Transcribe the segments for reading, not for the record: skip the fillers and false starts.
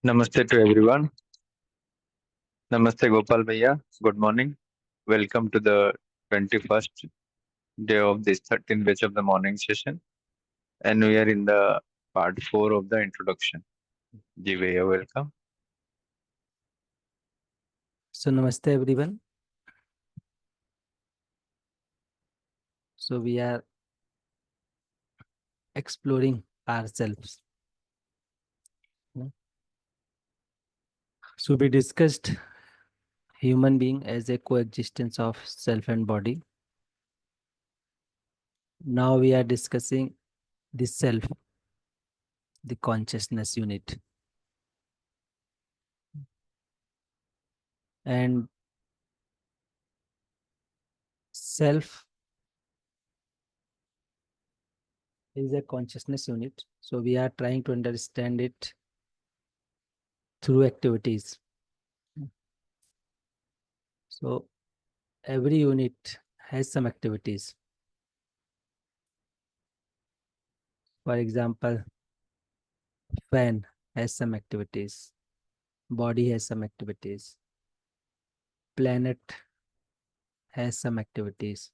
Namaste to everyone. Namaste Gopal Bhaiya. Good morning. Welcome to the 21st day of this 13th batch of the morning session. And we are in the part 4 of the introduction. Ji Bhaiya, welcome. So namaste everyone. So we are exploring ourselves. So we discussed human being as a coexistence of self and body. Now we are discussing the self, the consciousness unit. And self is a consciousness unit. So we are trying to understand it through activities. So every unit has some activities. For example, fan has some activities, body has some activities, planet has some activities.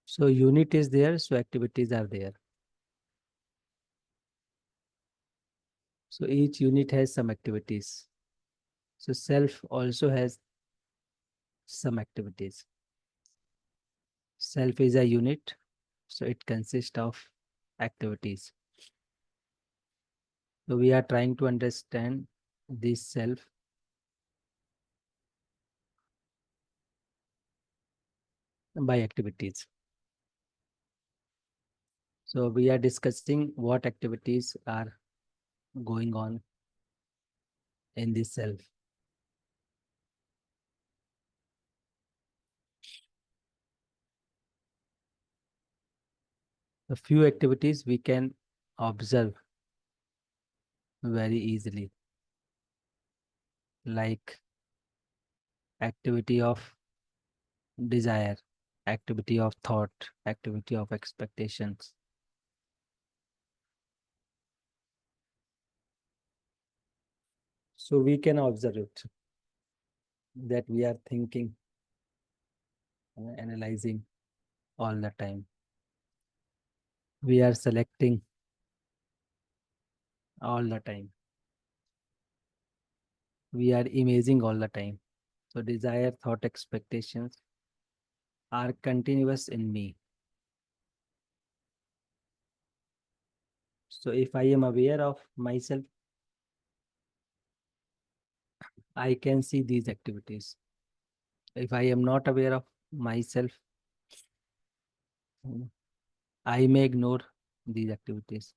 So unit is there, so activities are there. So each unit has some activities. So self also has some activities. Self is a unit, so it consists of activities. So we are trying to understand this self by activities. So we are discussing what activities are going on in this self. A few activities we can observe very easily, like activity of desire, activity of thought, activity of expectations. So we can observe it, that we are thinking, analyzing all the time. We are selecting all the time. We are imaging all the time. So desire, thought, expectations are continuous in me. So if I am aware of myself, I can see these activities. If I am not aware of myself, I may ignore these activities.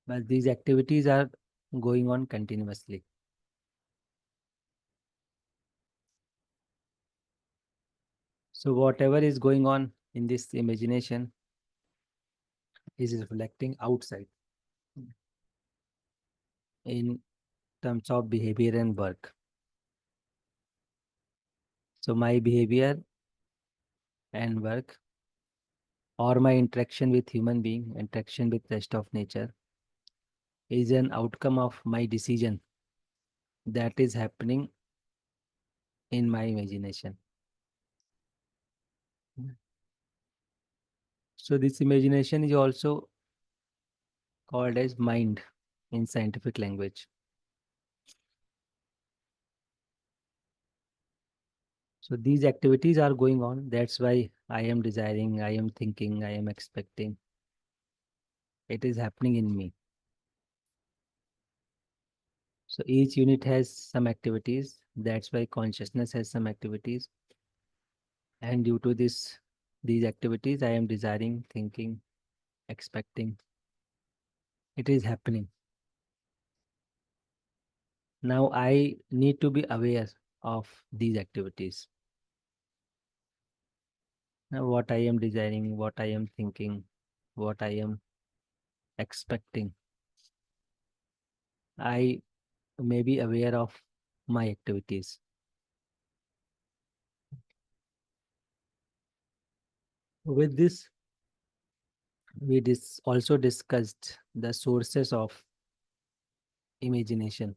But these activities are going on continuously. So whatever is going on in this imagination is reflecting outside in terms of behavior and work. So my behavior and work, or my interaction with human being, interaction with rest of nature, is an outcome of my decision that is happening in my imagination. So this imagination is also called as mind in scientific language. So these activities are going on. That's why I am desiring, I am thinking, I am expecting. It is happening in me. So each unit has some activities. That's why consciousness has some activities. And due to these activities, I am desiring, thinking, expecting. It is happening. Now I need to be aware of these activities. Now what I am desiring, what I am thinking, what I am expecting. I may be aware of my activities. With this, we also discussed the sources of imagination.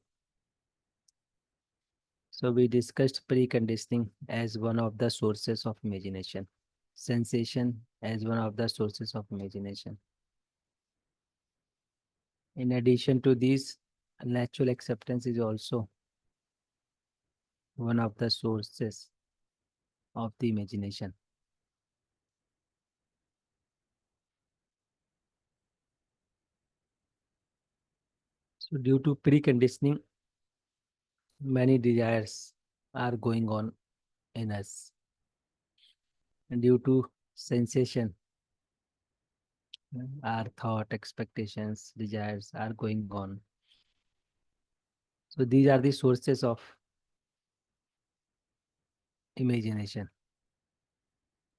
So we discussed preconditioning as one of the sources of imagination, sensation as one of the sources of imagination. In addition to these, natural acceptance is also one of the sources of the imagination. So due to preconditioning, many desires are going on in us. And due to sensation, our thought, expectations, desires are going on. So these are the sources of imagination.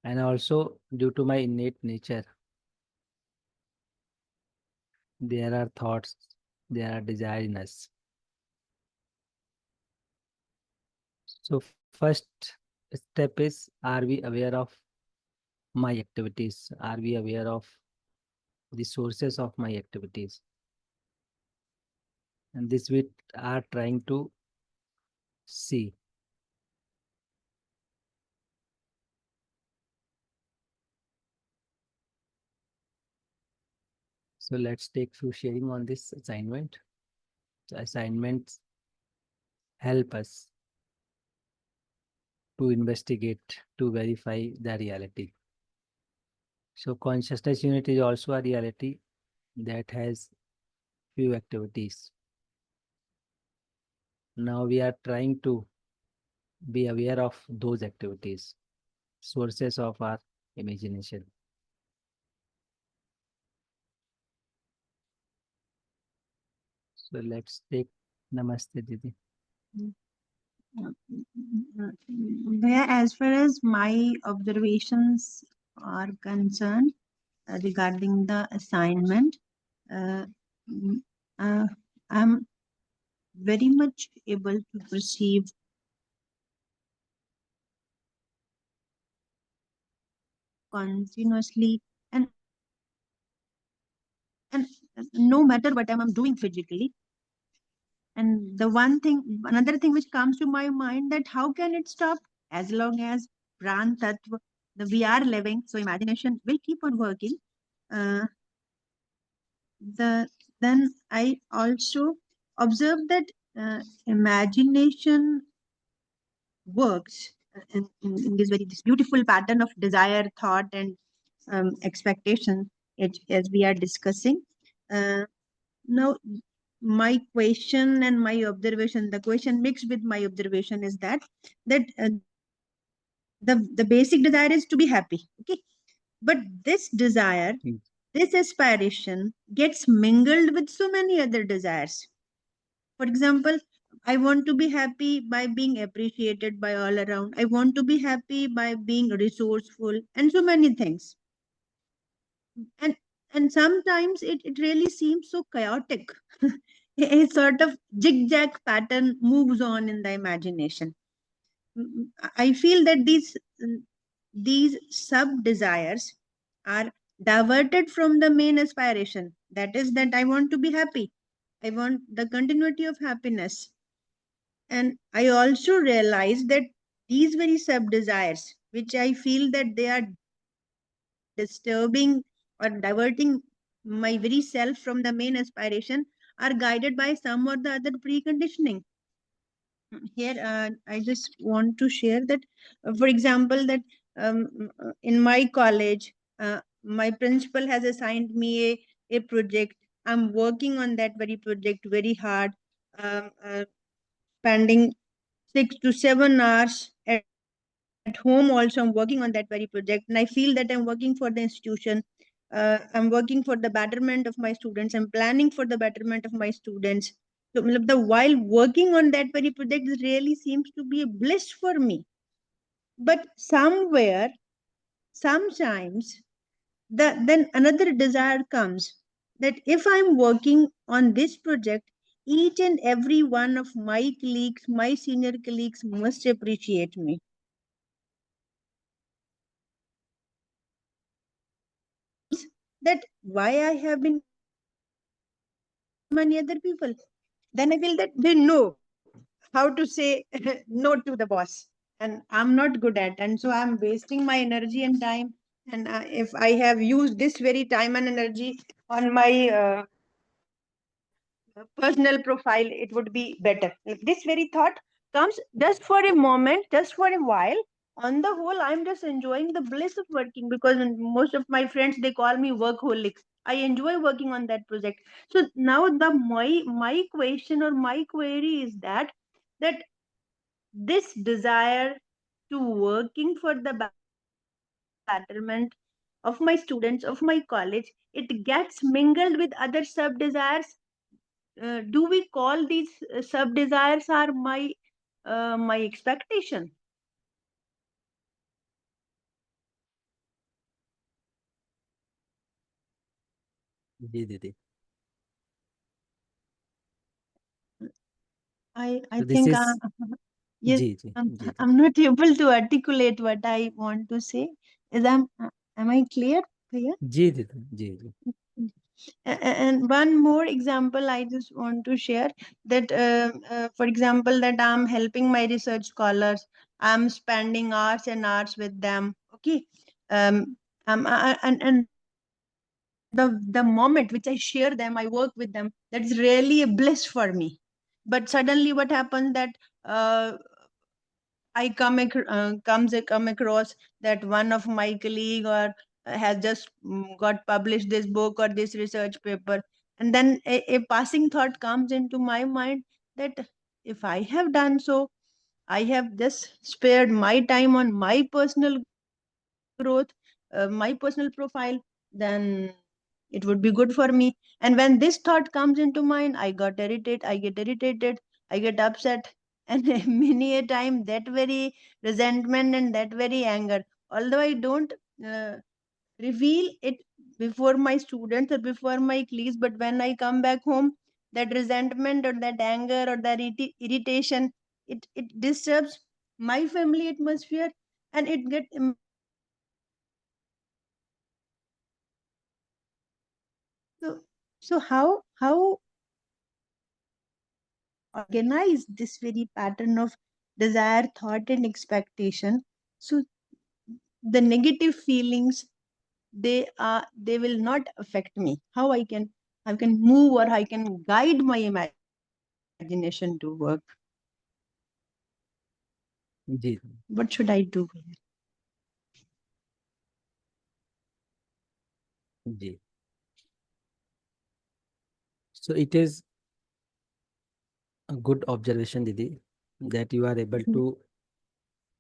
And also due to my innate nature, there are thoughts, there are desires in us. So first step is, are we aware of my activities? Are we aware of the sources of my activities? And this we are trying to see. So let's take few sharing on this assignment. The assignments help us to investigate, to verify the reality. So consciousness unit is also a reality that has few activities. Now we are trying to be aware of those activities, sources of our imagination. So let's take Namaste Didi. Where, as far as my observations are concerned regarding the assignment, uh, mm, uh, I'm very much able to perceive continuously, and no matter what I'm doing physically. And the another thing which comes to my mind, that how can it stop? As long as Pran Tattva, we are living, so imagination will keep on working. Uh, then I also observed that imagination works in this beautiful pattern of desire, thought, and expectation, as we are discussing. Uh, Now, my question and my observation, the question mixed with my observation is that the basic desire is to be happy, okay? But this desire, this aspiration gets mingled with so many other desires. For example, I want to be happy by being appreciated by all around. I want to be happy by being resourceful and so many things. And and sometimes it really seems so chaotic. A sort of zigzag pattern moves on in the imagination. I feel that these sub desires are diverted from the main aspiration. That is that I want to be happy. I want the continuity of happiness. And I also realize that these very sub desires, which I feel that they are disturbing or diverting my very self from the main aspiration, are guided by some or the other preconditioning. Here, I just want to share that, for example, that in my college, my principal has assigned me a project. I'm working on that very project very hard, spending 6 to 7 hours at home. Also, I'm working on that very project, and I feel that I'm working for the institution. I'm working for the betterment of my students. I'm planning for the betterment of my students. So the while working on that very project, it really seems to be a bliss for me. But somewhere, sometimes, then another desire comes, that if I'm working on this project, each and every one of my colleagues, my senior colleagues, must appreciate me. That why I have been many other people. then I feel that they know how to say no to the boss, and I'm not good at, and so I'm wasting my energy and time. And if I have used this very time and energy on my personal profile, it would be better. Like, this very thought comes just for a moment, just for a while. On the whole, I'm just enjoying the bliss of working, because most of my friends, they call me workaholic. I enjoy working on that project. So now the my question or my query is that this desire to working for the betterment of my students, of my college, it gets mingled with other sub desires. Do we call these sub desires are my expectation? जी दीदी. I So this think is yes, ji ji ji I'm not able to articulate what I want to say. Is am I clear? Clear? जी दीदी जी जी. And one more example I just want to share, that for example, that I'm helping my research scholars, I'm spending hours and hours with them. Okay. And the moment which I share them, I work with them, that's really a bliss for me. But suddenly what happens that uh, come across that one of my colleague or has just got published this book or this research paper, and then a passing thought comes into my mind that if I have done so, I have just spared my time on my personal growth, my personal profile, then it would be good for me. And when this thought comes into mind, I get irritated, I get upset, and many a time that very resentment and that very anger, although I don't uh, reveal it before my students or before my colleagues, but when I come back home, that resentment or that anger or that irritation, it disturbs my family atmosphere, and it get impact on my personal profile. So how can we organize this very pattern of desire, thought, and expectation, so the negative feelings, they will not affect me? How I can move, or I can guide my imagination to work? Ji What should I do? Ji. So it is a good observation, Didi, that you are able to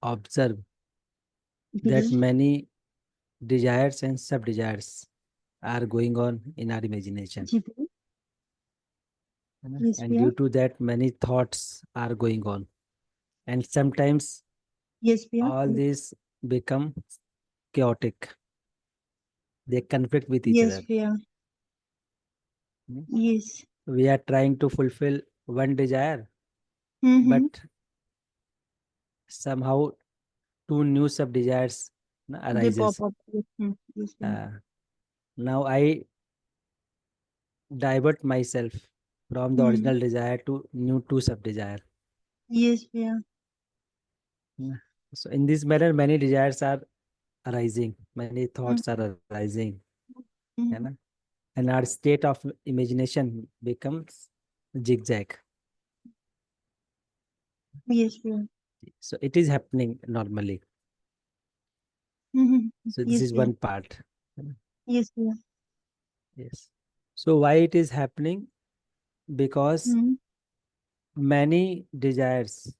observe that ji many desires and sub desires are going on in our imagination. जी भैया. है ना? Yes And भैया. due to that, many thoughts are going on. And sometimes Yes भैया. all these become chaotic. They conflict with each Yes other. भैया. Hmm? Yes. We are trying to fulfill one desire, Mm-hmm. but somehow two new sub desires They pop arises. up. Yes, yes भैया. Now I divert myself from the original desire to new two sub desire. Yes भैया. So in this manner, many desires are arising, many thoughts Mm-hmm. are arising, है Mm-hmm. ना? And our state of imagination becomes zigzag. Yes भैया. So it is happening normally. Mm-hmm. So this Yes is भैया. one part. है ना? Yes भैया. Yes. So why it is happening? Because Mm-hmm. many desires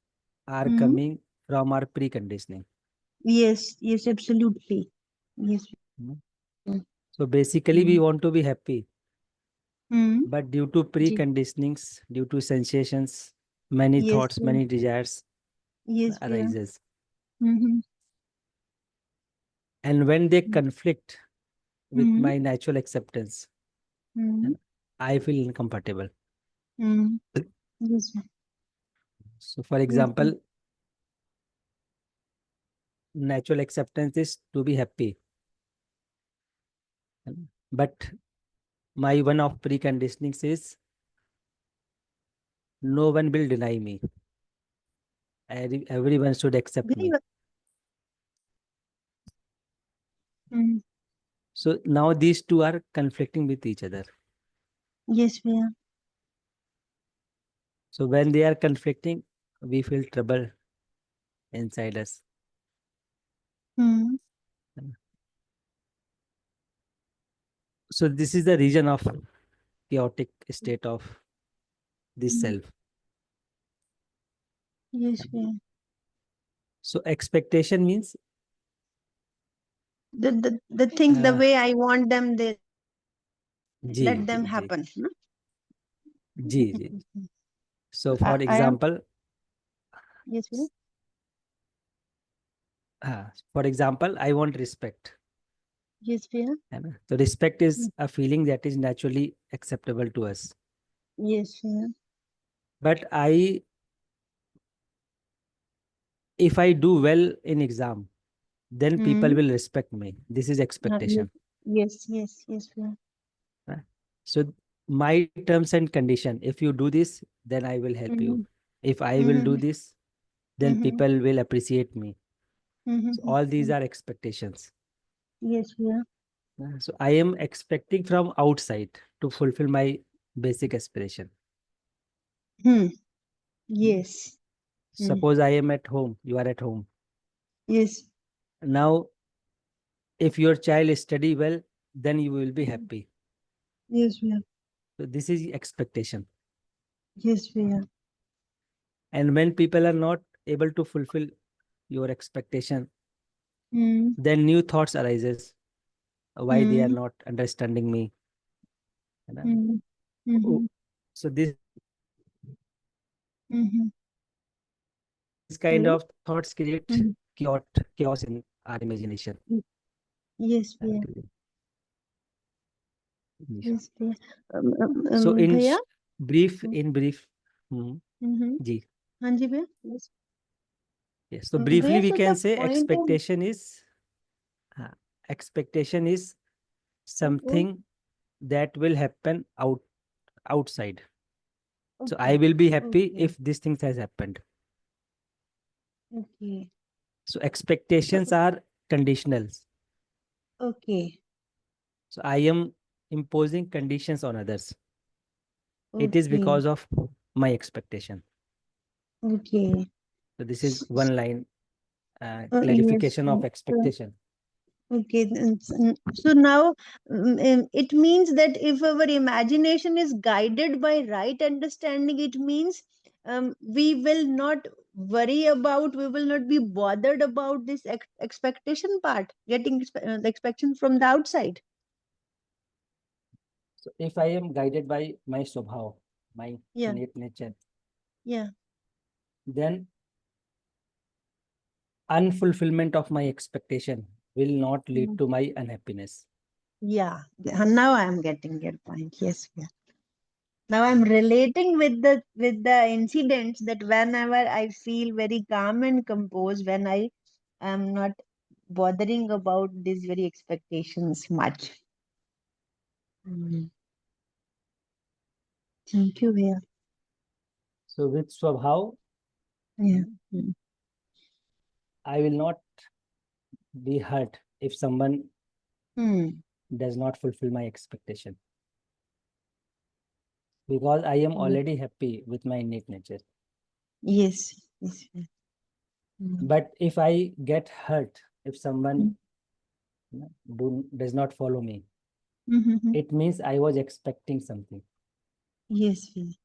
are Mm-hmm. coming from our preconditioning. Yes, yes, absolutely. Yes. है ना? Mm-hmm. So basically we want to be happy, Mm-hmm. but due to ji. preconditionings, due to sensations, many Yes thoughts, भैया. many desires Yes भैया. arises. Mm-hmm. And when they conflict with Mm-hmm. my natural acceptance, Mm-hmm. and I feel uncomfortable. Mm-hmm. Yes. So for Yes. example, natural acceptance is to be happy. And- But my one of preconditionings is no one will deny me. Everyone should accept Very me. well. Mm. So now these two are conflicting with each other. Yes, Bhaiya. So when they are conflicting, we feel trouble inside us. Mm. So this is the region of chaotic state of this Mm. self. Yes, Bhaiya. So expectation means The things the uh, way I want them, they ji let ji them ji happen. No? ji ji. So for I am. example, Yes, Bhaiya. I want respect. Yes, Bhaiya. है ना? So respect is a feeling that is naturally acceptable to us. Yes, Bhaiya. But if I do well in exam, then people Mm. will respect me. This is Yes, expectation. yes, Bhaiya. Right? So my terms and condition, if you do this, then I will help you. Mm. If I will do this, then Mm-hmm. people will appreciate me. So all these Mm-hmm. are expectations. Yes, Bhaiya. So I am expecting from outside to fulfill my basic aspiration. Hmm. Yes. Suppose I am at home, you are at home. Yes. Now, if your child study well, then you will be happy. Yes, Bhaiya. So this is expectation. Yes, Bhaiya. And when people are not able to fulfill your expectation, Mm. then new thoughts arises. Why they are Mm. not understanding me? You know? Mm. Oh, Mm-hmm. so this Mm-hmm. kind Hello. of thoughts create Mm. chaos in our imagination. Yes, Bhaiya. Yes. Yes, Bhaiya. So Bhaiya. in brief, Mm-hmm. ji. हाँ जी भैया. Yes. Yes. So Bhaiya, briefly, we so can the say point of expectation is something that will happen outside. So I will be happy if these things has happened. Okay. So expectations are conditionals. Okay. So I am imposing conditions on others. It is Okay. because of my expectation. Okay. So this is one line Yes. clarification of So, expectation. okay. So now it means that if our imagination is guided by right understanding, it means we will not worry about, we will not be bothered about this expectation part, getting the expectation from the outside. So if I am guided by my swabhav, my Yeah. innate nature, Yeah. then unfulfillment of my expectation will not lead to my unhappiness. Yeah. Now I am getting your point. Yes. Yeah. Now I'm relating with the incidents that whenever I feel very calm and composed, when I am not bothering about these very expectations much. Thank you, Bhaiya. So with swabhav, Yeah. I will not be hurt if someone Hmm. does not fulfill my expectation, because I am already happy with my innate nature. Yes. Yes. But if I get hurt if someone does not follow me, it means I was expecting something. Yes. Bhaiya.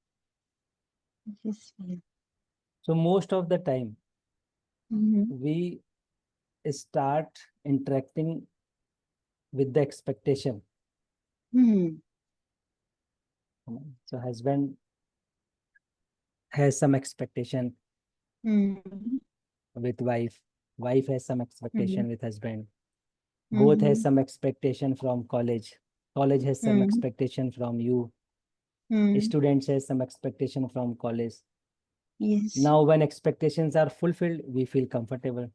Yes. Bhaiya. So most of the time Mhm. we start interacting with the expectation. So husband has some expectation with wife, wife has some expectation with husband, both has some expectation from college has some expectation from you, students has some expectation from college. Yes. Now when expectations are fulfilled, we feel comfortable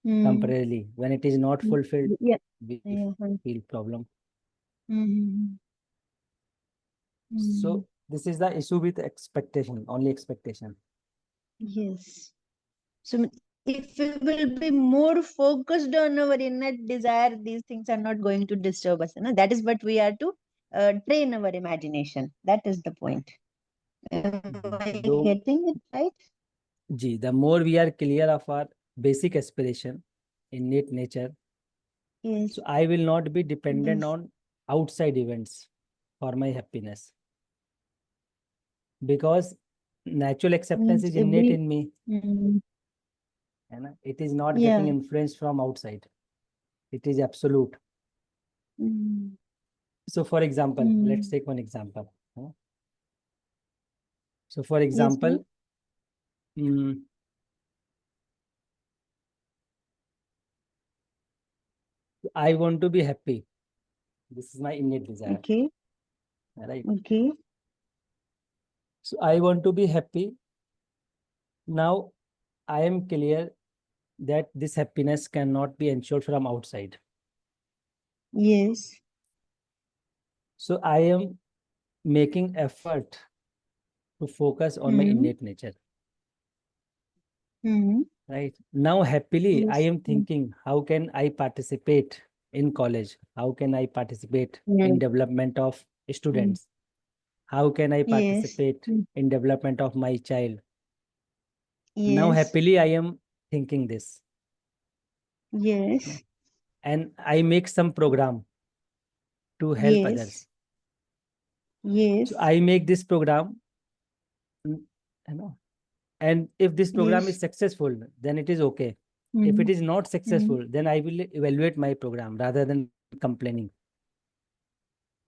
temporarily. When it is not fulfilled, Yeah. we Yeah. feel problem. Mhm. So This is the issue with expectation, only expectation. Yes. So if we will be more focused on our innate desire, these things are not going to disturb us. No? That is what we are to train our imagination. That is the point. Am I Though, getting it right? the more we are clear of our basic aspiration, innate nature, Yes. so I will not be dependent Yes. on outside events for my happiness. Because natural acceptance Means is innate every in me. mm, And it is not yeah. getting influence from outside. It is absolute. Mm, So for example, let's mm. take one example. So for Yes, example, I want to be happy. This is my innate desire. okay. Right. Okay. So I want to be happy. Now I am clear that this happiness cannot be ensured from outside. Yes. So I am making effort to focus on my innate nature. Right. Now happily I Yes. am thinking, how can I participate in college? How can I participate in development of students? How can I Yes. participate in development of my child? Now Yes. happily I am thinking this. Yes. And I make some program to help Yes. others. Yes. So I make this program, and if this program is Yes. successful, then it is okay. If it is not Mm. successful, then I will evaluate my program rather than complaining.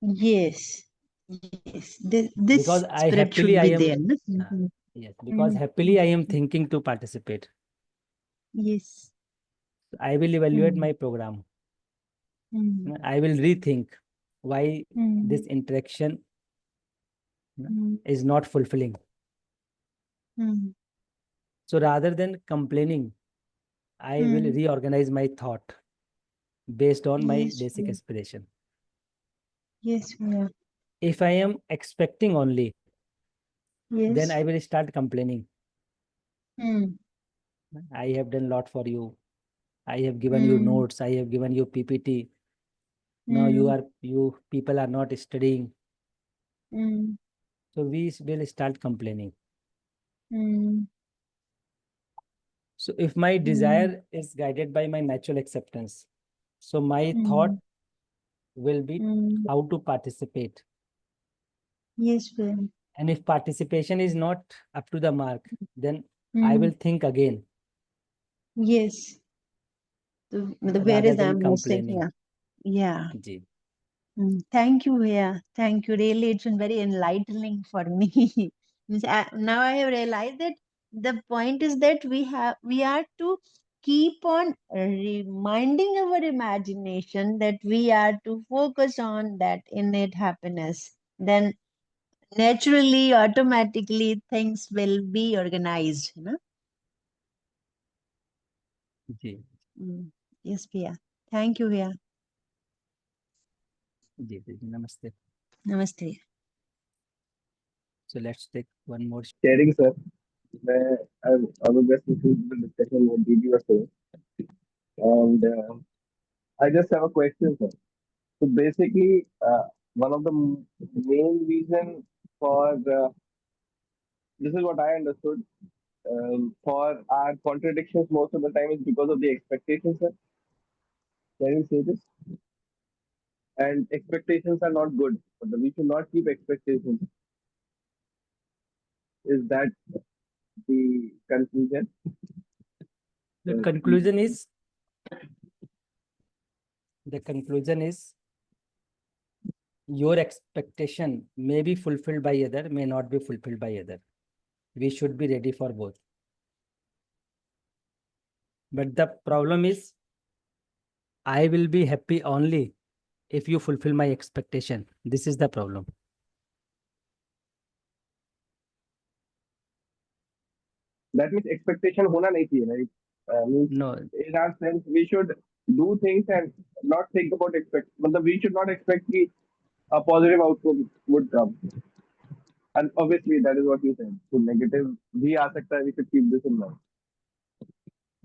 Yes. Yes. This Because I spirit happily should I be am there. No? yes, because happily I am thinking to participate. Yes. I will evaluate my program. I will rethink why this interaction is not fulfilling. So rather than complaining, I will reorganize my thought based on my Yes. basic aspiration. Yes. Yeah. If I am expecting only, then Yes. I will start complaining. Mm. I have done a lot for you. I have given you notes. I have given you PPT. Now you people are not studying. So we will start complaining. So if my desire is guided by my natural acceptance, so my thought will be how to participate. Yes, sir. And if participation is not up to the mark, then I will think again. Yes. The where Rather is than I'm missing? complaining. Yeah. Ji. Thank you, Bhaiya. Thank you. Really, it's been very enlightening for me. Now I have realized that the point is that we are to keep on reminding our imagination that we are to focus on that innate happiness. Then naturally, automatically, things will be organized. Ji. Yes, Bhaiya. Thank you, Bhaiya. Ji. Namaste. Namaste. So let's take one more. Sharing, sir. I was just listening to the discussion what DB was saying, and I just have a question, sir. So basically, one of the main reason for this is what I understood for our contradictions most of the time is because of the expectations, sir. Can you say this? And expectations are not good. We should not keep expectations. Is that the conclusion? The conclusion is your expectation may be fulfilled by other, may not be fulfilled by other. We should be ready for both. But the problem is, I will be happy only if you fulfill my expectation. This is the problem. That means expectation hona nahi chahiye, right? Means No, in our sense, we should do things and not think about expect. But we should not expect a positive outcome would come. And obviously, that is what you said. So negative, we are we should keep this in mind.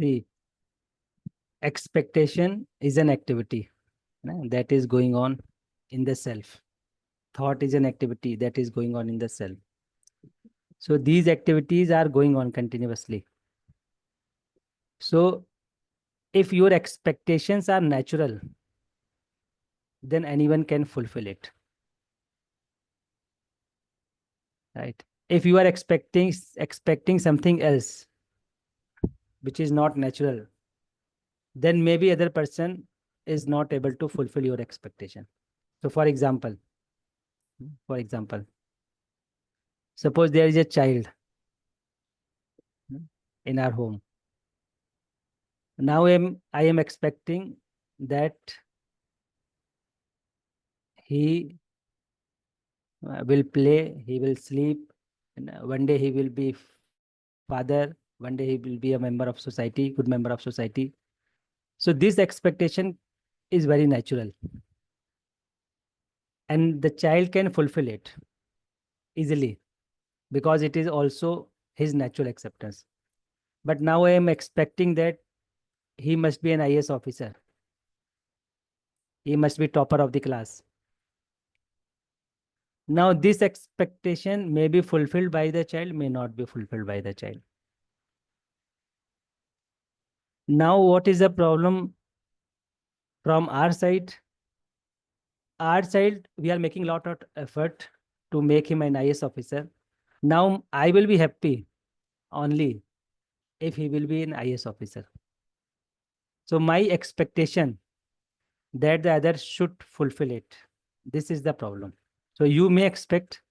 See, expectation is an activity that is going on in the self. Thought is an activity that is going on in the self. So these activities are going on continuously. So if your expectations are natural, then anyone can fulfill it. Right? If you are expecting something else, which is not natural, then maybe other person is not able to fulfill your expectation. So for example, suppose there is a child in our home. Now I am expecting that he will play, he will sleep, and one day he will be father, one day he will be a member of society, good member of society. So this expectation is very natural. And the child can fulfill it easily because it is also his natural acceptance. But now I am expecting that he must be an IAS officer. He must be topper of the class. Now this expectation may be fulfilled by the child, may not be fulfilled by the child. Now what is the problem from our side? Our side, we are making a lot of effort to make him an IAS officer. Now I will be happy only if he will be an IAS officer. So my expectation that the other should fulfill it. This is the problem. So you may expect,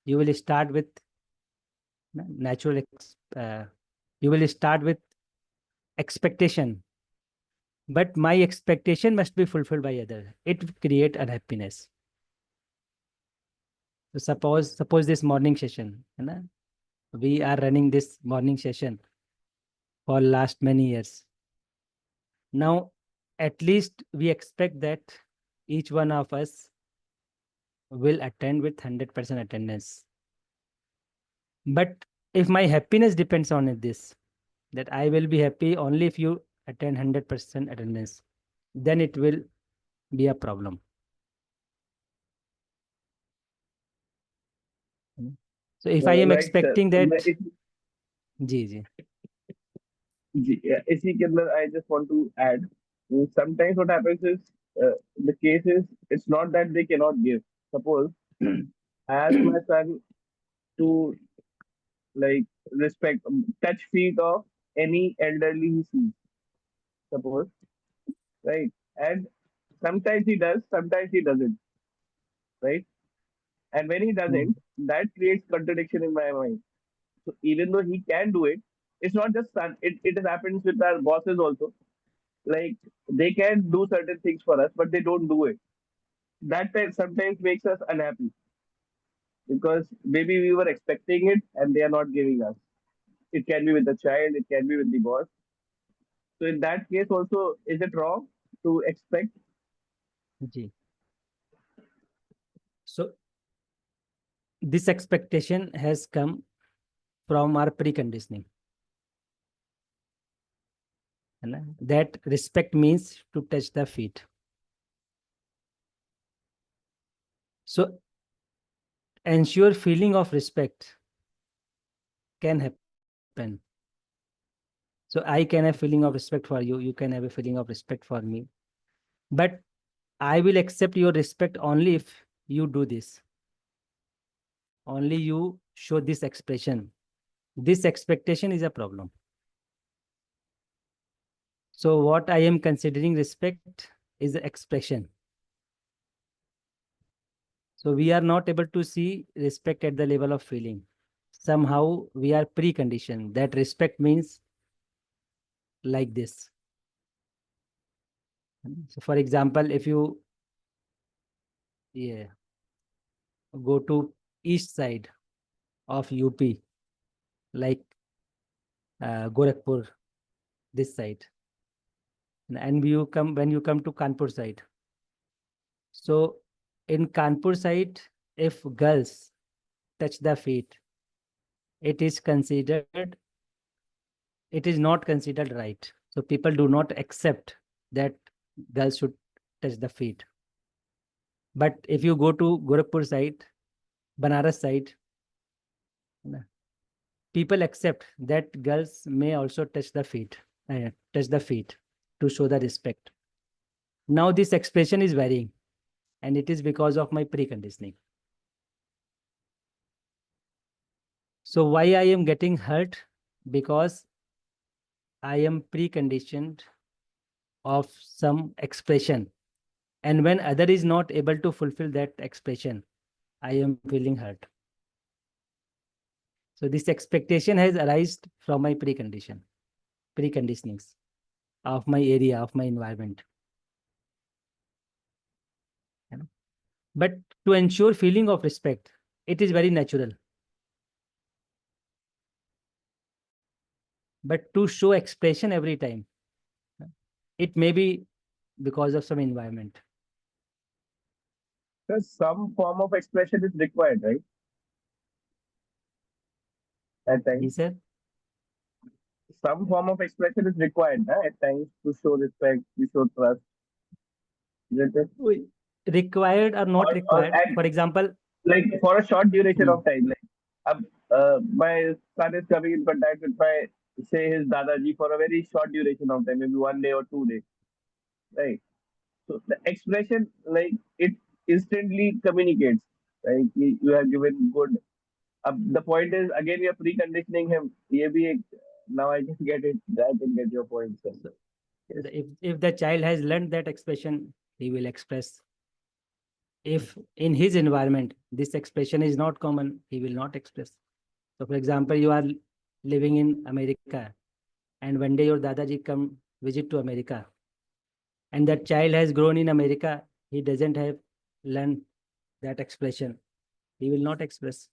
you will start with natural, you will start with expectation, but my expectation must be fulfilled by other. It will create unhappiness. So suppose this morning session, we are running this morning session for last many years. Now, at least we expect that each one of us will attend with 100% attendance. But if my happiness depends on this, that I will be happy only if you attend 100% attendance, then it will be a problem. So if I am Right, sir. expecting that, जी. इसी के अंदर I just want to add. Sometimes what happens is the case is it's not that they cannot give. Suppose I ask my son to like respect touch feet of any elderly he sees. Suppose, right? And sometimes he does, sometimes he doesn't, right? And when he doesn't, that creates contradiction in my mind. So even though he can do it, it's not just son. It happens with our bosses also. Like they can do certain things for us, but they don't do it. That time sometimes makes us unhappy because maybe we were expecting it and they are not giving us. It can be with the child, it can be with the boss. So in that case also, is it wrong to expect? Ji. So this expectation has come from our preconditioning. That respect means to touch the feet. So ensure feeling of respect can happen. So I can have feeling of respect for you. You can have a feeling of respect for me. But I will accept your respect only if you do this. Only you show this expression. This expectation is a problem. So what I am considering respect is the expression. So we are not able to see respect at the level of feeling. Somehow we are preconditioned that respect means like this. So for example, if you go to east side of UP, like Gorakhpur, this side, and when you come to Kanpur side. So in Kanpur side, if girls touch the feet, it is not considered right. So people do not accept that girls should touch the feet. But if you go to Gorakhpur side, Banaras side, people accept that girls may also touch the feet to show the respect. Now this expression is varying, and it is because of my preconditioning. So why I am getting hurt? Because I am preconditioned of some expression, and when other is not able to fulfill that expression, I am feeling hurt. So this expectation has arisen from my preconditionings of my area, of my environment. But to ensure feeling of respect, it is very natural. But to show expression every time, it may be because of some environment. Because some form of expression is required, right? At He times, said, some form of expression is required, at times, to show respect, to show trust. Isn't it? required or not Or required. For example, like for a short duration Hmm. of time. Like my son is coming in contact with my say his dadaji for a very short duration of time, maybe 1 day or 2 days, right? So the expression like it instantly communicates. Like you have given good. The point is again you're preconditioning him. Now I can get it. I can get your point, sir. Yes. if the child has learned that expression, he will express. If in his environment this expression is not common, he will not express. So for example, you are living in America, and one day your dadaji come visit to America, and that child has grown in America, he doesn't have learned that expression, he will not express.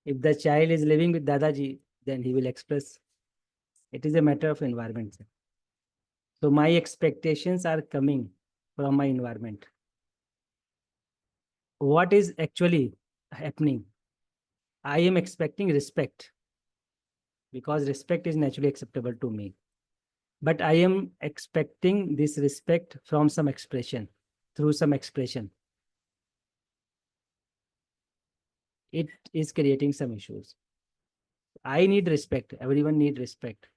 If the child is living with dadaji, then he will express. It is a matter of environment. So my expectations are coming from my environment. What is actually happening? I am expecting respect, because respect is naturally acceptable to me. But I am expecting this respect from some expression, through some expression. It is creating some issues. I need respect. Everyone needs respect.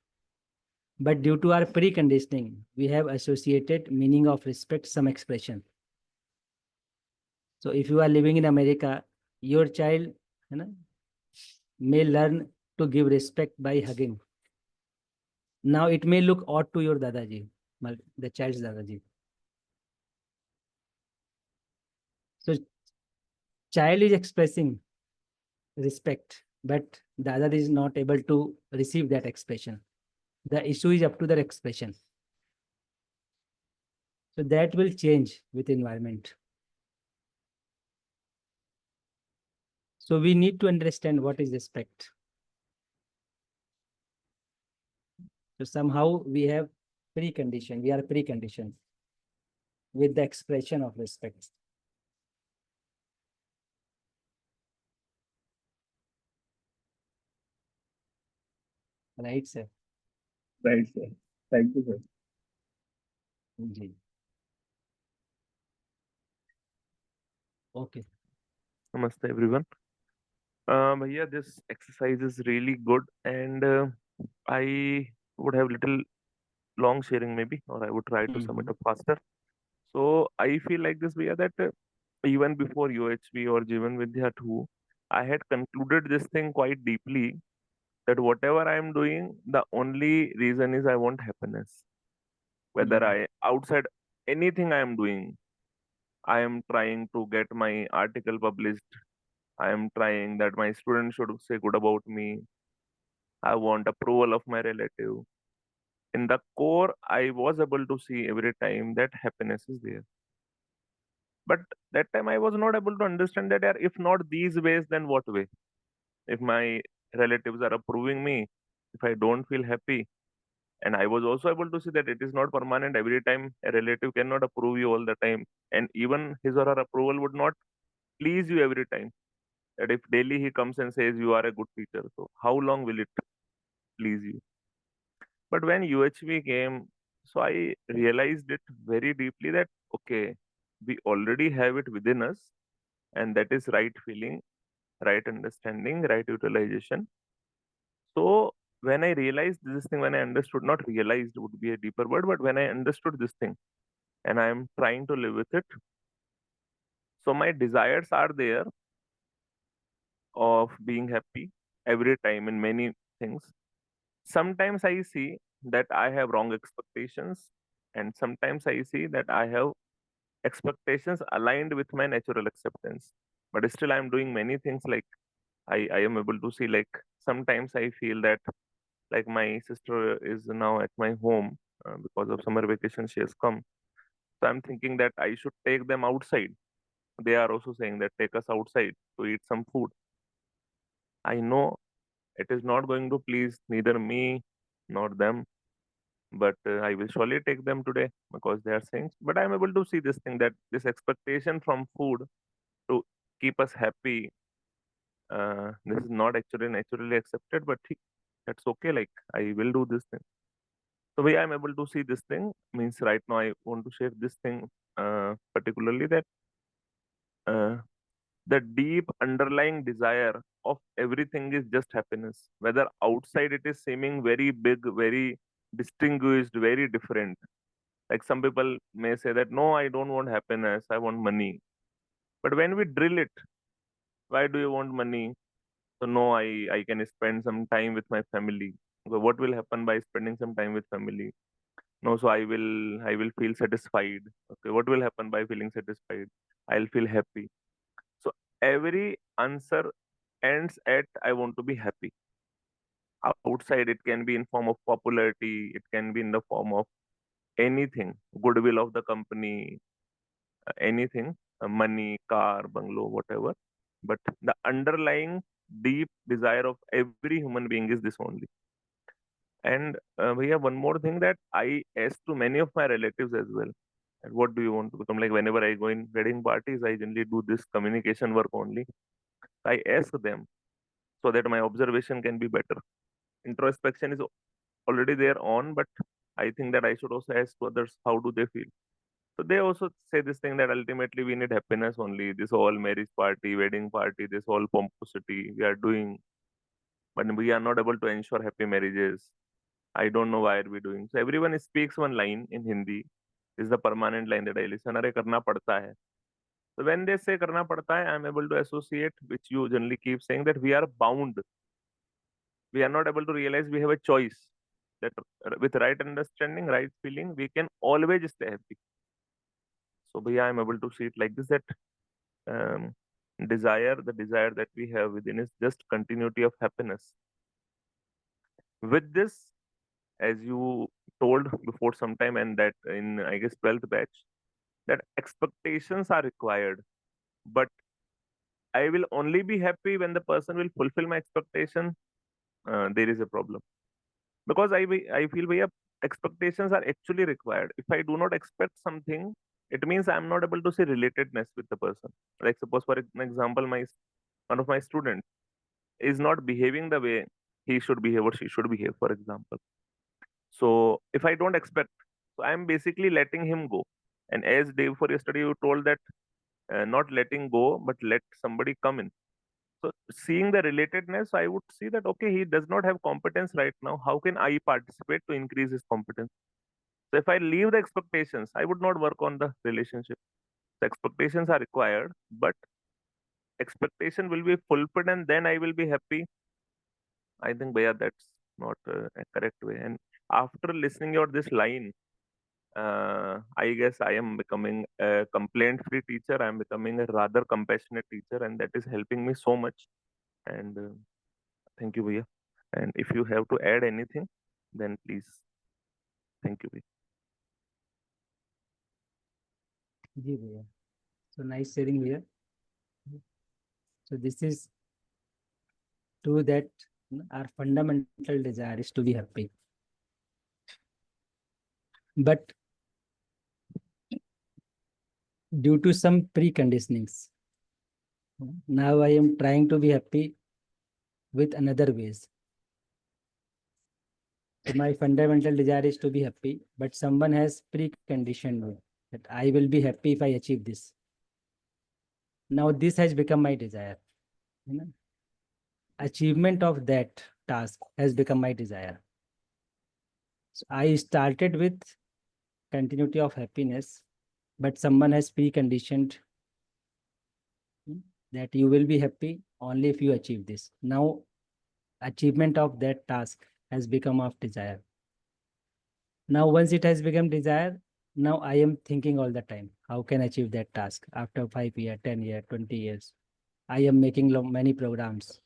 But due to our preconditioning, we have associated meaning of respect some expression. So if you are living in America, your child may learn to give respect by hugging. Now it may look odd to your dadaji, the child's dadaji. So child is expressing respect, but dada is not able to receive that expression. The issue is up to their expression. So that will change with environment. So we need to understand what is respect. So somehow we are preconditioned with the expression of respect. Right, sir? Right, sir. Thank you, sir. Indeed. Okay. Namaste everyone. Yeah, this exercise is really good, and I would have little long sharing maybe, or I would try to sum it up faster. So I feel like this, Bhaiya, that even before UHV or Jivan Vidya too, I had concluded this thing quite deeply that whatever I am doing, the only reason is I want happiness. Whether I outside anything I am doing, I am trying to get my article published. I am trying that my students should say good about me. I want approval of my relative. In the core, I was able to see every time that happiness is there. But that time I was not able to understand that if not these ways, then what way? If my relatives are approving me, if I don't feel happy, And I was also able to see that it is not permanent. Every time a relative cannot approve you all the time, and even his or her approval would not please you every time. That if daily he comes and says you are a good teacher, so how long will it please you? But when UHV came, so I realized it very deeply that okay, we already have it within us, and that is right feeling, right understanding, right utilization. So when I realized this thing, when I understood, not realized would be a deeper word, but when I understood this thing and I am trying to live with it, so my desires are there of being happy every time in many things. Sometimes I see that I have wrong expectations, and sometimes I see that I have expectations aligned with my natural acceptance. But still, I'm doing many things like I am able to see, like, sometimes I feel that, like, my sister is now at my home because of summer vacation, she has come. So I'm thinking that I should take them outside. They are also saying that take us outside to eat some food. I know it is not going to please neither me nor them, but I will surely take them today because they are saying. But I'm able to see this thing, that this expectation from food to keep us happy, this is not actually naturally accepted, but that's okay. Like, I will do this thing. So way I'm able to see this thing means right now I want to share this thing particularly, that uh, the deep underlying desire of everything is just happiness. Whether outside it is seeming very big, very distinguished, very different. Like some people may say that no, I don't want happiness, I want money. But when we drill it, why do you want money? So no, I can spend some time with my family. Okay, what will happen by spending some time with family? No, so I will feel satisfied. Okay, what will happen by feeling satisfied? I'll feel happy. So every answer ends at I want to be happy. Outside it can be in form of popularity, it can be in the form of anything, goodwill of the company, anything, money, car, bungalow, whatever. But the underlying deep desire of every human being is this only. And we have one more thing that I ask to many of my relatives as well. And what do you want to become? Like whenever I go in wedding parties, I generally do this communication work only. I ask them so that my observation can be better. Introspection is already there on, but I think that I should also ask to others how do they feel. So they also say this thing that ultimately we need happiness only. This whole marriage party, wedding party, this whole pomposity we are doing, but we are not able to ensure happy marriages. I don't know why are we doing. So everyone speaks one line in Hindi. This is the permanent line that I listen. अरे करना पड़ता है. So when they say करना पड़ता है, I am able to associate, which you generally keep saying, that we are bound. We are not able to realize we have a choice. That with right understanding, right feeling, we can always stay happy. So yeah, I am able to see it like this, that um, the desire that we have within is just continuity of happiness. With this, as you told before some time, and that in, I guess, 12th batch, that expectations are required, but I will only be happy when the person will fulfill my expectation. There is a problem, because I feel yeah, expectations are actually required. If I do not expect something, it means I'm not able to see relatedness with the person. Like suppose for an example, my one of my students is not behaving the way he should behave or she should behave, for example. So if I don't expect, so I'm basically letting him go. And as day before yesterday, you told that not letting go, but let somebody come in. So seeing the relatedness, I would see that okay, he does not have competence right now. How can I participate to increase his competence? So if I leave the expectations, I would not work on the relationship. The expectations are required, but expectation will be fulfilled and then I will be happy. I think, Bhaiya, that's not a correct way. And after listening your this line, I guess I am becoming a complaint-free teacher. I'm becoming a rather compassionate teacher, and that is helping me so much. And thank you, Bhaiya. And if you have to add anything, then please. Thank you, Bhaiya. जी भैया. So nice sharing भैया. So this is true that our fundamental desire is to be happy. But due to some preconditionings, now I am trying to be happy with another ways. So my fundamental desire is to be happy, but someone has preconditioned me that I will be happy if I achieve this. Now this has become my desire. You know? Achievement of that task has become my desire. So I started with continuity of happiness, but someone has preconditioned that you will be happy only if you achieve this. Now achievement of that task has become of desire. Now once it has become desire, now I am thinking all the time, how can I achieve that task after 5 years, 10 years, 20 years. I am making many programs.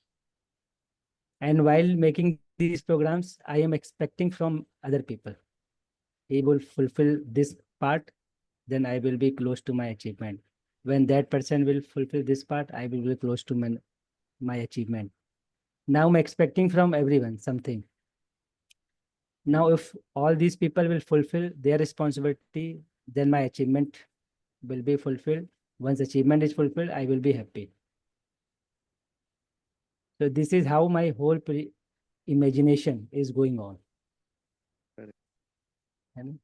And while making these programs, I am expecting from other people. He will fulfill this part, then I will be close to my achievement. When that person will fulfill this part, I will be close to my achievement. Now I'm expecting from everyone something. Now, if all these people will fulfill their responsibility, then my achievement will be fulfilled. Once achievement is fulfilled, I will be happy. So this is how my whole imagination is going on. And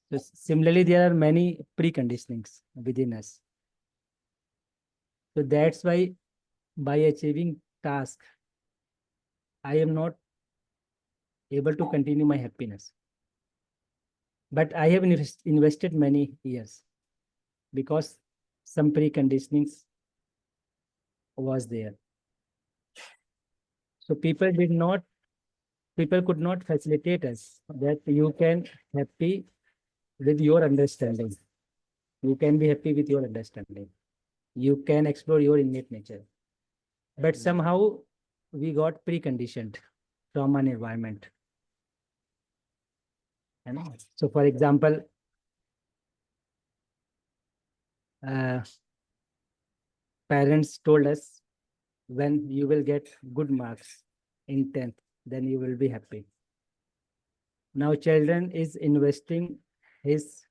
so similarly, there are many preconditionings within us. So that's why by achieving task, I am not able to continue my happiness. But I have invested many years because some preconditionings was there. So people could not facilitate us that you can happy with your understanding. You can be happy with your understanding. You can explore your innate nature. But somehow we got preconditioned from an environment. So for example, parents told us when you will get good marks in 10th, then you will be happy. Now children is investing his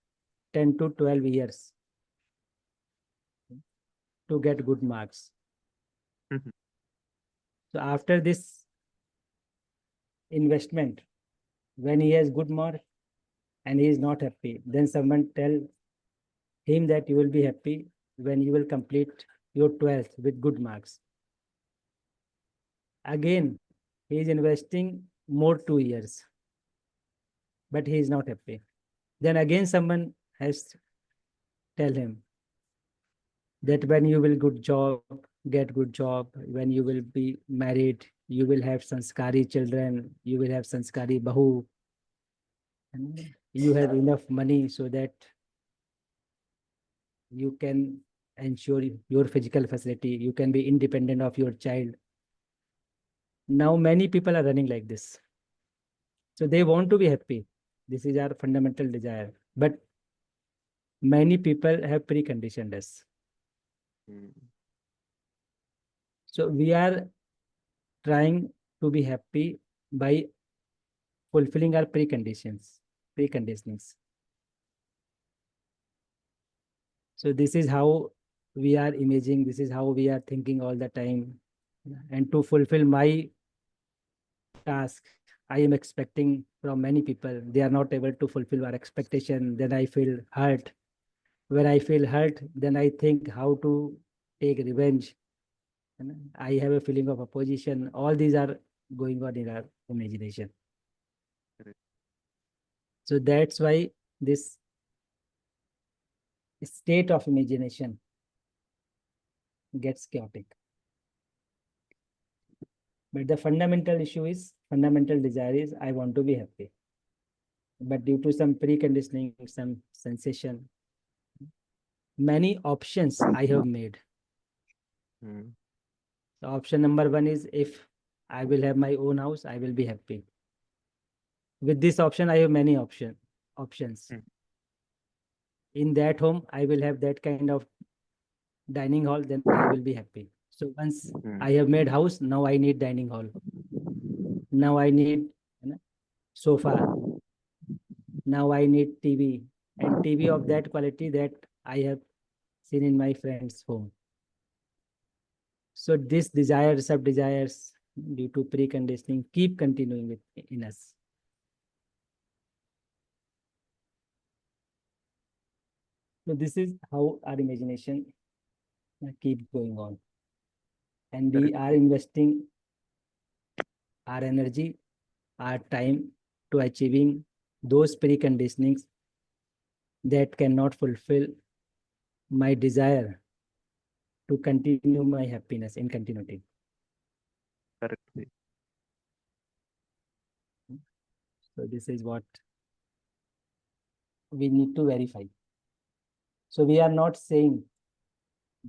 10 to 12 years to get good marks. So after this investment, when he has good mark and he is not happy, then someone tell him that you will be happy when you will complete your 12th with good marks. Again, he is investing more 2 years, but he is not happy. Then again someone has tell him that when you will get good job, when you will be married, you will have sanskari children, you will have sanskari bahu, and you have enough money so that you can ensure your physical facility, you can be independent of your child. Now many people are running like this. So they want to be happy. This is our fundamental desire. But many people have preconditioned us. So we are trying to be happy by fulfilling our preconditionings. So this is how we are imaging, this is how we are thinking all the time. And to fulfill my task, I am expecting from many people, they are not able to fulfill our expectation, then I feel hurt. When I feel hurt, then I think how to take revenge. And I have a feeling of opposition. All these are going on in our imagination. So that's why this state of imagination gets chaotic. But the fundamental issue is, fundamental desire is, I want to be happy. But due to some preconditioning, some sensation, many options I have made. So option number 1 is, if I will have my own house, I will be happy. With this option, I have many options. In that home, I will have that kind of dining hall, then I will be happy. So once I have made house, now I need dining hall. Now I need sofa. Now I need TV, and TV of that quality that I have seen in my friend's home. So this desire, sub-desires due to preconditioning keep continuing in us. So this is how our imagination keep going on. And we Correct. are investing our energy, our time to achieving those preconditionings that cannot fulfill my desire to continue my happiness in continuity. Correct. Bhaiya. So this is what we need to verify. So we are not saying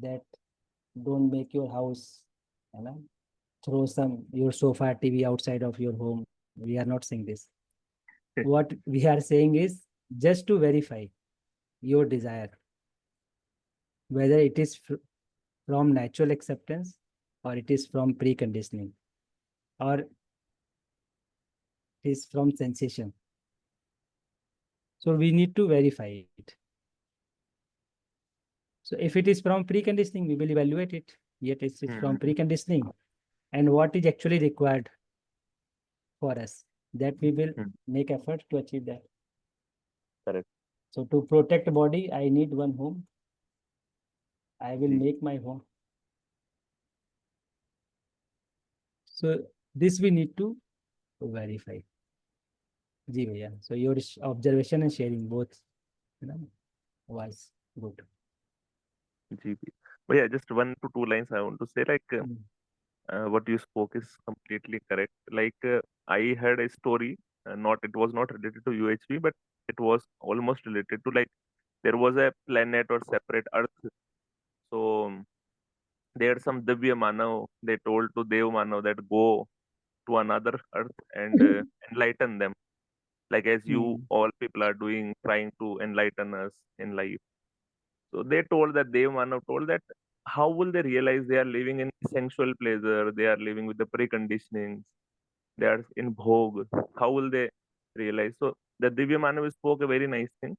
that don't make your house, you know, throw your sofa TV outside of your home. We are not saying this. What we are saying is just to verify your desire, whether it is from natural acceptance or it is from preconditioning or it is from sensation. So we need to verify it. So if it is from preconditioning, we will evaluate it. Yet it is from preconditioning, and what is actually required for us, that we will make effort to achieve that. Correct. So to protect body, I need one home. I will make my home. So this we need to verify. Ji bhaiya. So your observation and sharing both, you know, was good. Ji, bhaiya. But yeah, just 1 to 2 lines I want to say. Like what you spoke is completely correct. Like I had a story. It was not related to UHV, but it was almost related to, like, there was a planet or separate Earth. So there some Divya Manav, they told to Dev Manav that go to another Earth and enlighten them, like as you all people are doing, trying to enlighten us in life. So they told that Dev Manav told that how will they realize they are living in sensual pleasure, they are living with the preconditionings, they are in bhog. How will they realize? So the Divya Manav spoke a very nice thing,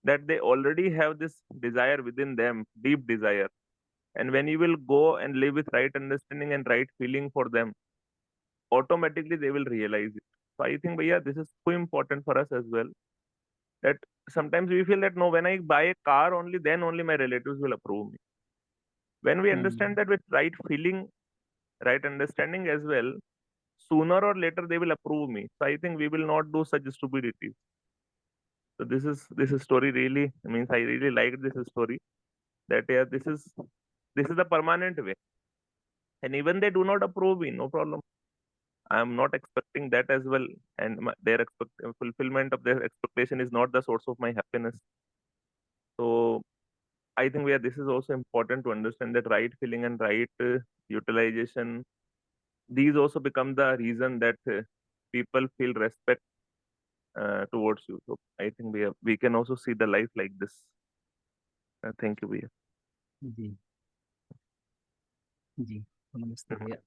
that they already have this desire within them, deep desire. And when you will go and live with right understanding and right feeling for them, automatically they will realize it. So I think, yeah, this is so important for us as well. That sometimes we feel that no, when I buy a car only, then only my relatives will approve me. When we understand that with right feeling, right understanding as well, sooner or later they will approve me. So I think we will not do such stupidities. So this is story really means I really liked this story. That yeah, this is the permanent way. And even they do not approve me, no problem. I am not expecting that as well, and their fulfillment of their expectation is not the source of my happiness. So I think this is also important to understand that right feeling and right utilization. These also become the reason that people feel respect towards you. So I think we can also see the life like this. Thank you, Bhaiya. Ji. Ji. Namaste bhaiya.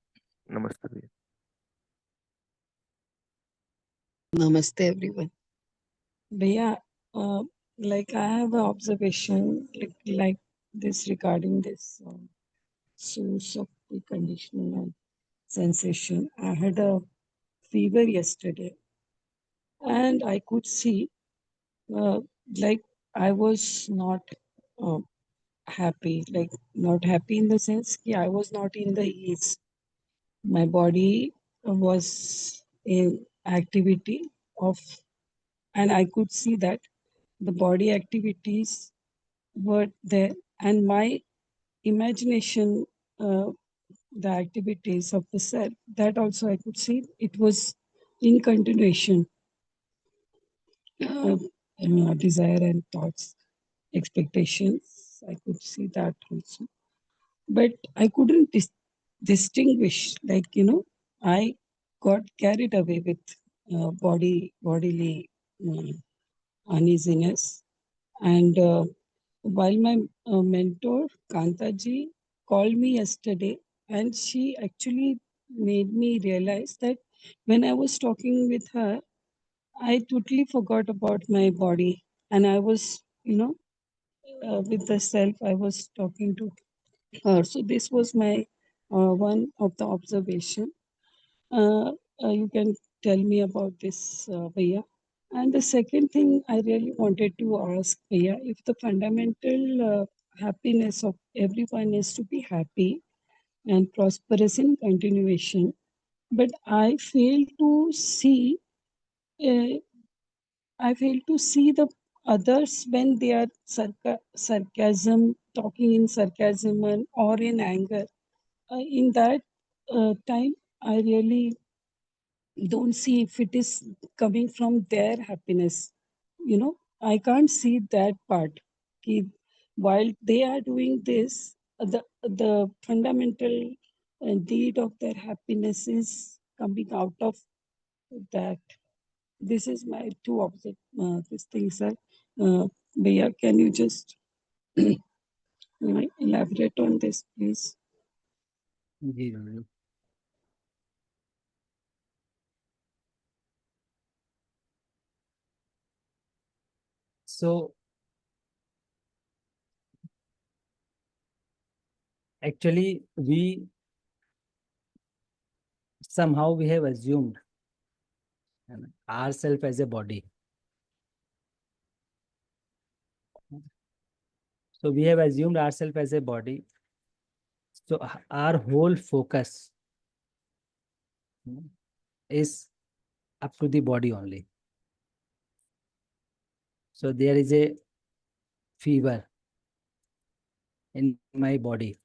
Namaste, Bhaiya. Namaste, everyone. Bhaiya, like I have an observation like this regarding this source of preconditioning and sensation. I had a fever yesterday, and I could see, like, I was not happy, like not happy in the sense that I was not in the ease. My body was in activity of, and I could see that the body activities were there, and my imagination, the activities of the self, that also I could see it was in continuation. Desire and thoughts, expectations, I could see that also, but I couldn't distinguish, like, I got carried away with bodily uneasiness. And while my mentor, Kantaji, called me yesterday, and she actually made me realize that when I was talking with her, I totally forgot about my body, and I was, with the self I was talking to her. So this was my one of the observation. You can tell me about this, Bhaiya. And the second thing I really wanted to ask, Bhaiya, if the fundamental happiness of everyone is to be happy and prosperous in continuation, but uh, I fail to see the others when they are sarcasm, talking in sarcasm or in anger. In that time, I really don't see if it is coming from their happiness. I can't see that part. Ki while they are doing this, the fundamental deed of their happiness is coming out of that. This is my two these things, sir. Bhaiya, can you just elaborate on this, please? जी जरूर। So actually we somehow we have assumed ourselves as a body. So we have assumed ourselves as a body. So our whole focus is up to the body only. So there is a fever in my body.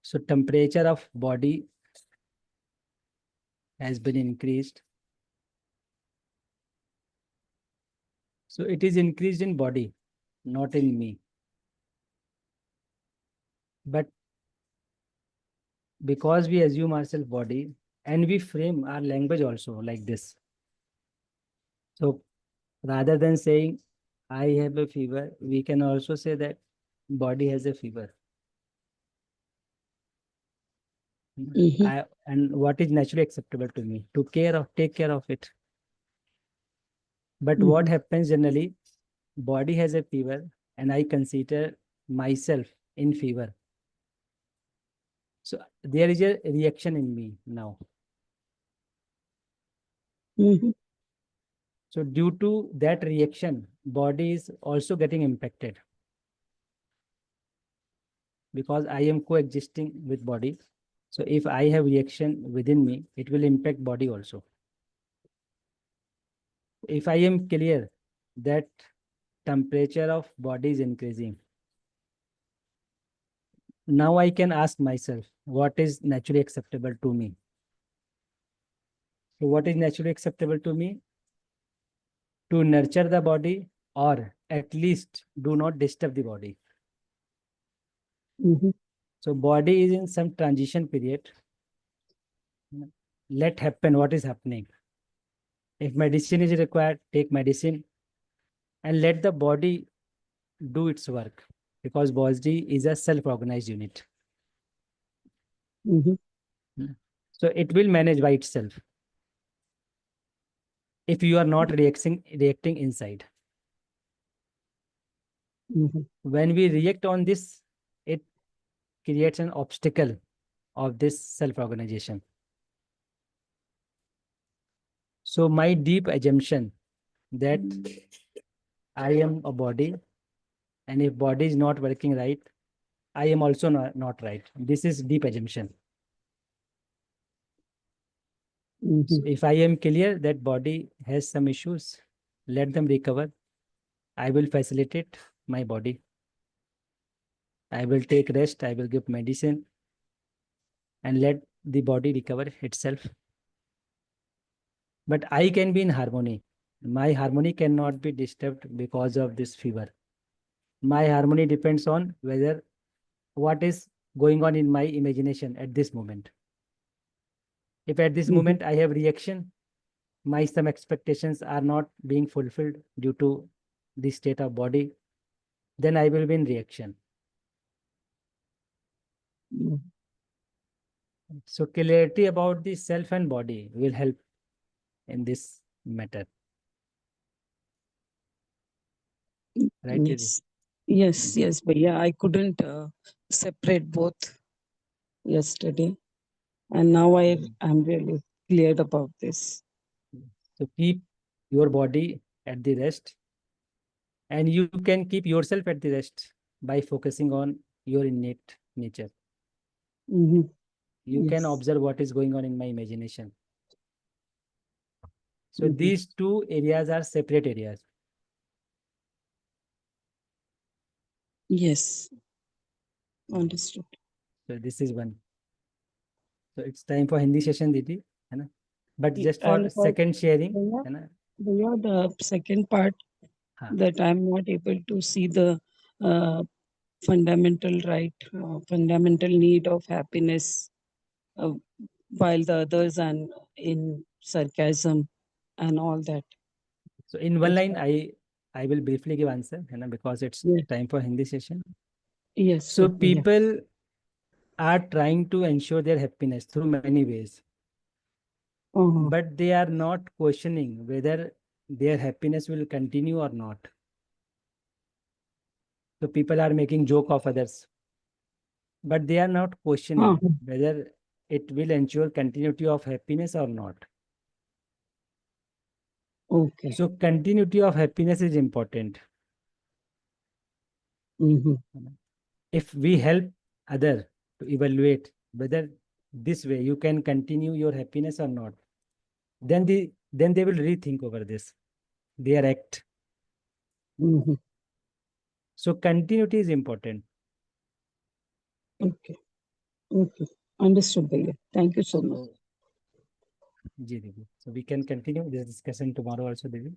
So temperature of body has been increased. So it is increased in body, not in me. But because we assume ourselves body and we frame our language also like this. So rather than saying I have a fever, we can also say that body has a fever. And what is naturally acceptable to me? To take care of it. But what happens generally, body has a fever and I consider myself in fever. So there is a reaction in me now. So due to that reaction, body is also getting impacted. Because I am coexisting with body. So if I have reaction within me, it will impact body also. If I am clear that temperature of body is increasing, now I can ask myself, what is naturally acceptable to me? So what is naturally acceptable to me? To nurture the body or at least do not disturb the body. So body is in some transition period. Let happen what is happening. If medicine is required, take medicine and let the body do its work, because body is a self-organized unit. So it will manage by itself if you are not reacting inside. When we react on this, it creates an obstacle of this self-organization. So my deep assumption that I am a body, and if body is not working right, I am also not right. This is deep assumption. So if I am clear that body has some issues, let them recover. I will facilitate my body. I will take rest. I will give medicine and let the body recover itself. But I can be in harmony. My harmony cannot be disturbed because of this fever. My harmony depends on whether what is going on in my imagination at this moment. If at this moment I have reaction, my some expectations are not being fulfilled due to the state of body, then I will be in reaction. So clarity about the self and body will help in this matter. Right, Didi? Yes. Yes, yes, Bhaiya. I couldn't separate both yesterday. And now I'm really cleared about this. So keep your body at the rest, and you can keep yourself at the rest by focusing on your innate nature. Mm-hmm. You can Yes. observe what is going on in my imagination. So Mhm. these two areas are separate areas. Yes. Understood. So this is one. So it's time for Hindi session, Didi, है ना? But Y- just for and for second sharing, Bhaiya, है ना? Bhaiya, the second part हाँ. that I'm not able to see the fundamental right, fundamental need of happiness, while the others are in sarcasm and all that. So in one If line, that- I will briefly give answer, है ना? Because it's Yes. time for Hindi session. Yes. So Sure, Bhaiya. people are trying to ensure their happiness through many ways, Uh-huh. but they are not questioning whether their happiness will continue or not. So people are making joke of others, but they are not questioning whether it will ensure continuity of happiness or not. Okay. So continuity of happiness is important. Mm-hmm. If we help other to evaluate whether this way you can continue your happiness or not, then they will rethink over this, their act. Mm-hmm. So continuity is important. Okay. Okay. Understood, Bhaiya. Thank you so much. So, Ji, Devi. So we can continue this discussion tomorrow also, Devi.